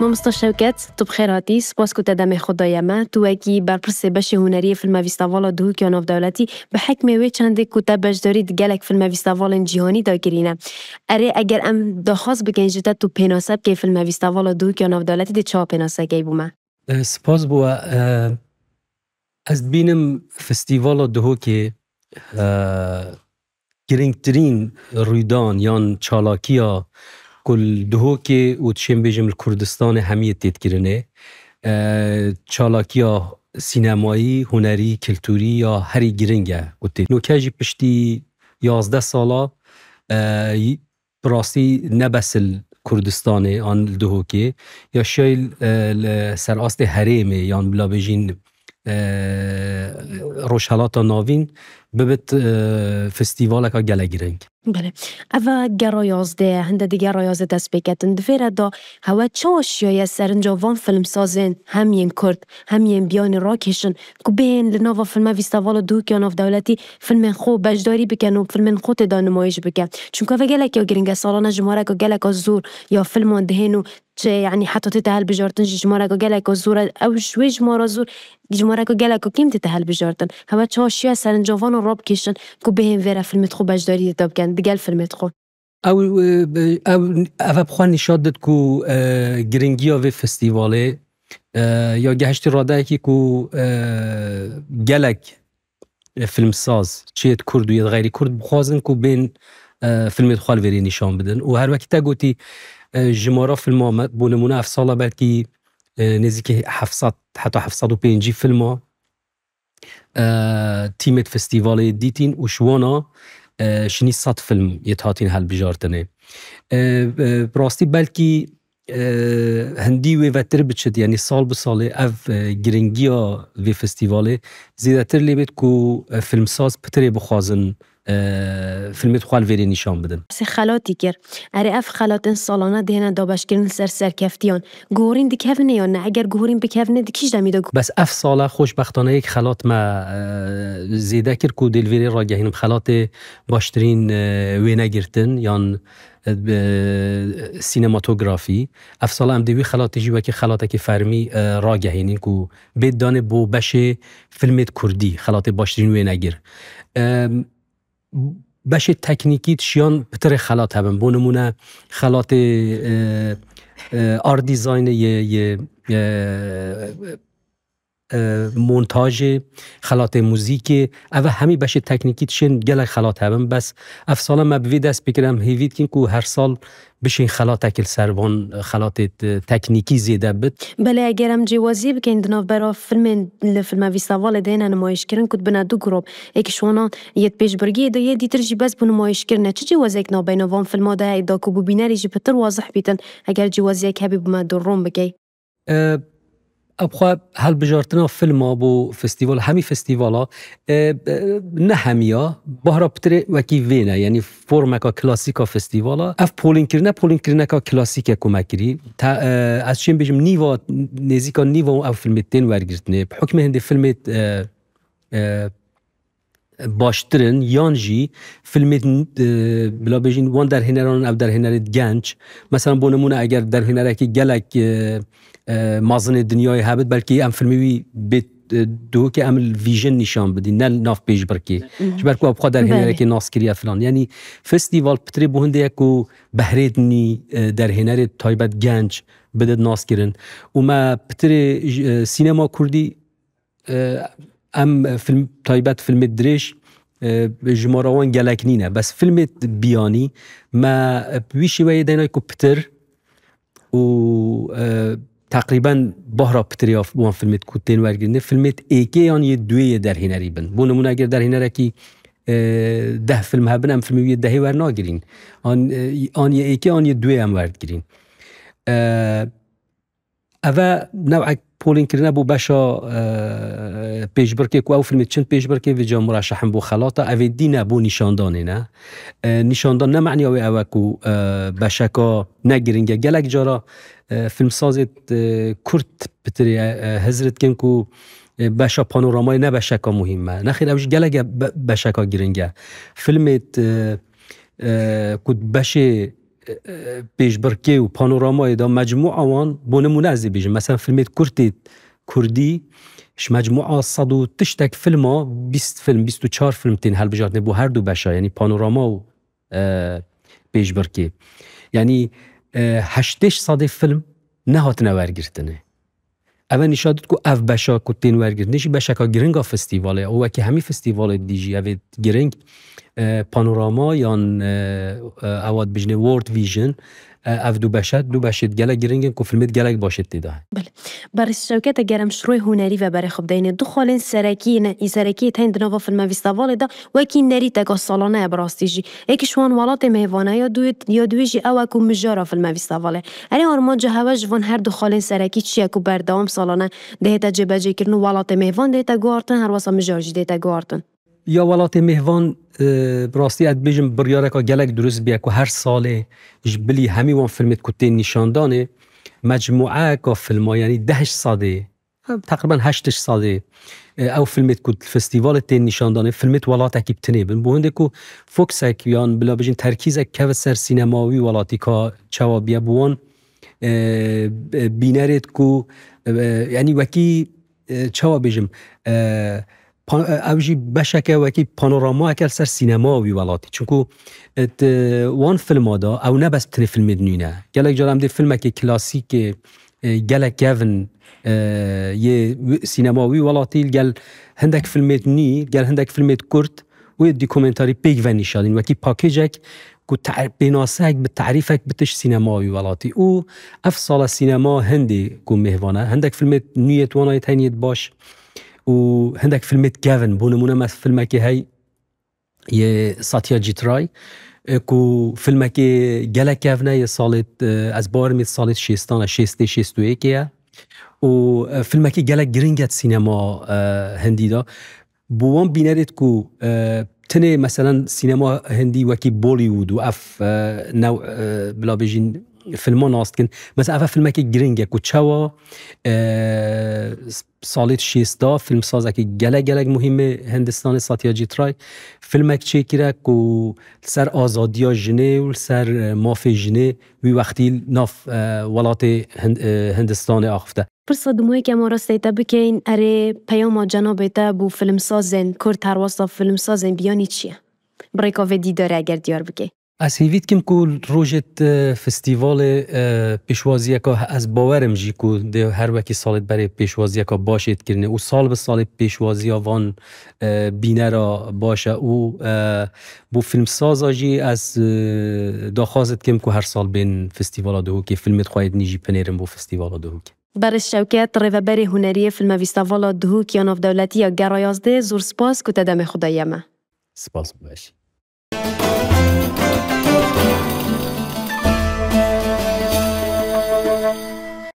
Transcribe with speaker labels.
Speaker 1: مامستا شوکت تو بخیر هاتی سپاس که تدام خدای ما تو اکی برپرس بشه هنری فیلم ویستاوالا دو که ناف دولتی به حکم وی چند کتاب بجداری دگلک فیلم ویستاوالا جهانی داگرینه. اره اگر ام دخواست بکنجت تو پناسب که فیلم ویستاوالا دو که ناف دولتی دی چه پناسه کی بومه؟
Speaker 2: سپاس بوا از بینم فستیوالا دو که گرینگترین رویدان یان چالاکیا کل دهو که او تشم بیجم کردستان همیت تیت کرنه چالاکیا سینمایی، هنری، کلتوری یا هری گرینگه گوته نوکاجی پشتی 11 سالا براستی نبسل کردستانه آن دهو که یا شایل سراست هریمه یان بلا بیجین روشهلاتا ناوین ببت فستیوال که گله گرنگ.
Speaker 1: بله. اوا گرا 11 هنده دیگر را 11 دست بکتن دفیره دا هوا چاش یا سرنجاوان فیلم سازن همین کرد همین بیان را کشن که بین لناوا فیلم ویستاوالا دو که ناف دولتی فیلم خو بجداری بکن و فیلم خو تدا نمایش بکن چون که گلک یا گرینگ سالانه جماره که گلک از زور یا فیلم دهنو چه یعنی حتی تتهل بجارتن جماره که گلک از زور او شوی جماره زور جماره که گلک و کیم تتهل بجارتن هوا چاش یا سرنجاوان راب کشن که بین وره فیلم خو بجداری تدا بکن دیگه فیلمت خو
Speaker 2: او بخوان نشاد داد کو گرینگی و فستیواله یا گهشت راده کی کو گلک فیلم ساز چیت کرد و یا غیری کرد بخوازن کو بین فیلمت خوال وری نشان بدن و هر وقت تا گویی جمارا فیلم بونمونه افساله بلکی نزدیک 700 حتی 750 فیلم تیمت فستیواله دیتین و شوانا شنی 100 فیلم یتهاتین هل بجارتنه براستی بلکی هندی و وتر بچد یعنی سال به سال اف گرینگیا و فستیواله زیاده تر لیبت کو فیلم ساز پتری بخوازن فیلمت خوال وری نشان بدن.
Speaker 1: سی خلاتی کر. اره اف خلاتن سالانه دهنه دابش کردن سر کفتیان. گورین دکهونه یا نه اگر گورین بکهونه دکیش دمیده.
Speaker 2: بس اف ساله خوشبختانه یک خلات ما زیاده کرد کو دلوری را گهینم خلات باشترین وینه گرتن یان سینماتوگرافی اف ساله هم دوی خلاتی جیوه که خلاته که فرمی را گهینین کو بید دانه بو بشه فیلمت کردی خلات باشترین وینه گر. بشه تکنیکی تشیان بتر خلات هم بونمونه خلات آرت دیزاین یه مونتاژ خلات موزیک او همی بشه تکنیکی تشین گله خلات هم بس افساله ما بوی دست بکرم هیوید کن که هر سال بشین خلات اکل سروان خلات تکنیکی زیده بد.
Speaker 1: بله اگرم جوازی بکن دناف برا فیلم ویستاوالا دهنه نمایش کرن کد بنا دو گروپ ایک شونا یت پیش برگی دا یه دیتر جی بس بو نمایش کرنه چه جوازی اک نابین وان فیلم دا ایدا که بو بیناری جی پتر واضح بیتن اگر جوازی اک هبی بما در روم بگی
Speaker 2: ابخوا هل بجارتنا فیلم ابو فستیوال همی فستیوالا نه همیا بهرا پتر وکی وینه یعنی فرمکا کلاسیکا فستیوالا اف پولین کرنه کا کلاسیکه کمکری تا از چیم بجم نیوا نزیکا نیوا او فیلمتین ورگرتنه بحکم هنده فیلمت باشترن یانجی فیلمت بلا بجین وان در هنران او در هنرت گنج مثلا بونمونه اگر در هنرکی گلک مازن دنیای هبت بلکه ام فیلمی بیت دو که عمل ویژن نشان بدی نه ناف پیش برکی جبرکو ابخوا در هنره که ناسکریه فلان یعنی فستیوال پتری بونده یکو بهریدنی در هنر تایبت گنج بدد ناسکرین و ما پتری سینما کردی ام فیلم تایبت فیلم دریش جماروان گلک نینه بس فیلم بیانی ما بیشی وی دینای کو پتر و تقریبا بهرا پتریاف وان فیلمت کوتین ورگرنه فیلمت ایکی آن یه دویه در هنری بند بونمون اگر در هنره کی 10 فیلم هبن هم فیلمی 10 ور ناگرین آن یه ایکی آن یه دویه هم ورگرین اوه نوع پولین کرنه بو باشا پیش برکه کو او فیلمت چند پیش برکه و جا مرشحن بو خلاطه اوه دینه بو نشاندانه نه نشاندان نه معنی اوه کو باشا نگرینگه گلک جارا فیلم سازت کرد بتری هزرت کن کو باشا پانورامای نه باشا مهمه نخیر اوش گلک باشا گرینگه فیلمت کد باشه پیشبرکی و پانورامای دا مجموع آوان بو نمونه از بیجن مثلا فیلمت کردی ش مجموعه 100 و تشتک فیلم ها 20 فیلم 24 فیلم تین هل بجارتنه بو هر دو بشه یعنی پانوراما و پیشبرکی یعنی 800 فیلم نهات نورگرتنه اول نشادت کو اف بشا کو تین ورگرتنه شی بشا که گرنگا فستیواله او که همی فستیوال دیجی اوه گرنگ پانوراما یان اواد بجنه وورد ویژن اف دو بشت گله گرنگن که فیلمت گله باشد دیده.
Speaker 1: بله. برای شوکت گرم شروع هنری و برای خب دین دو خالن سرکی تند نوا فیلم فستیوال دا و کی نری تگا سالانه براستیجی. یکیش وان ولات مهوانه یا دویجی او کو مجارا فیلم فستیواله. اری آرمان جهوج وان هر دو خالن سرکی چیه کو بردام سالانه دهتا جبهه کردن ولات مهوان دهتا گارتن هر واسه مجارج دهتا گارتن.
Speaker 2: یا ولات مهوان براستی اد بیجم بریاره که گلک درست بیا که هر ساله جبلی همی وان فیلمت کتین نشاندانه مجموعه که فیلم ها یعنی 10 ساده تقریبا 8 ساده او فیلمت کت فستیوال تین نشاندانه فیلمت ولات اکی بتنه بن بونده که فوکس اکیان بلا بیجن ترکیز اکی سر سینماوی ولاتی که چوا بیا بوان بینرد که یعنی وکی چوا بیجم اوجی بشکه وکی پانوراما اکل سر سینماوی ولاتی چونکو وان فیلم ها دا او نبس بتنه فیلم دنینه گلک جارم ده فیلم اکی کلاسیک گلک گون یه سینماوی ولاتی گل هندک فیلم دنی گل هندک فیلم کرد و یه دیکومنتاری پیگ و نشادین وکی پاکیجک که بناسک به تعریفک بتش سینماوی ولاتی او اف سال سینما هندی که مهوانه هندک فیلم نیت وانای تینیت باش و هندك فيلمت جافن بونمونه مثل فيلمك هاي يه ساتيا جيتراي كو فيلمك جالا جافنا يه صالت از بارميت صالت شيستان شيستو ايكيا و فيلمك جالا جرينجات سينما هندي دا بوان بيناريت كو تنه مثلا سينما هندي وكي بوليوود و اف نوع بلا بيجين فیلمان است کن مثلا اول فیلم که گرینگه که چوا سالت 60 فیلم سازه که گلگ مهمه هندستان ساتیا جیترای فیلم که چه کرده که سر آزادیا جنه و سر مافی جنه وی وقتی ناف ولات هندستان آخفته
Speaker 1: پرسا دموی که ما راسته بکین اره پیام جناب تا بو فیلم سازن کرد هر واسطه فیلم سازن بیانی چیه؟ برای که ودی داره اگر دیار بکی
Speaker 2: از هیوید کم که روژت فستیوال پیشوازی که از باورم جی که هر وکی سالت برای پیشوازی که باشید کرنه و سال به سال پیشوازی وان بینه را باشه و بو فیلم سازا جی از داخوازت کم که هر سال بین فستیوال دهو که فیلمت خواهید نیجی پنیرم بو فستیوال دهو که
Speaker 1: برای شوکت ریوبری هنری فیلم فستیوال دهو که ناف دولتی یا گرایازده زور سپاس که تدام خدایمه
Speaker 2: سپاس باش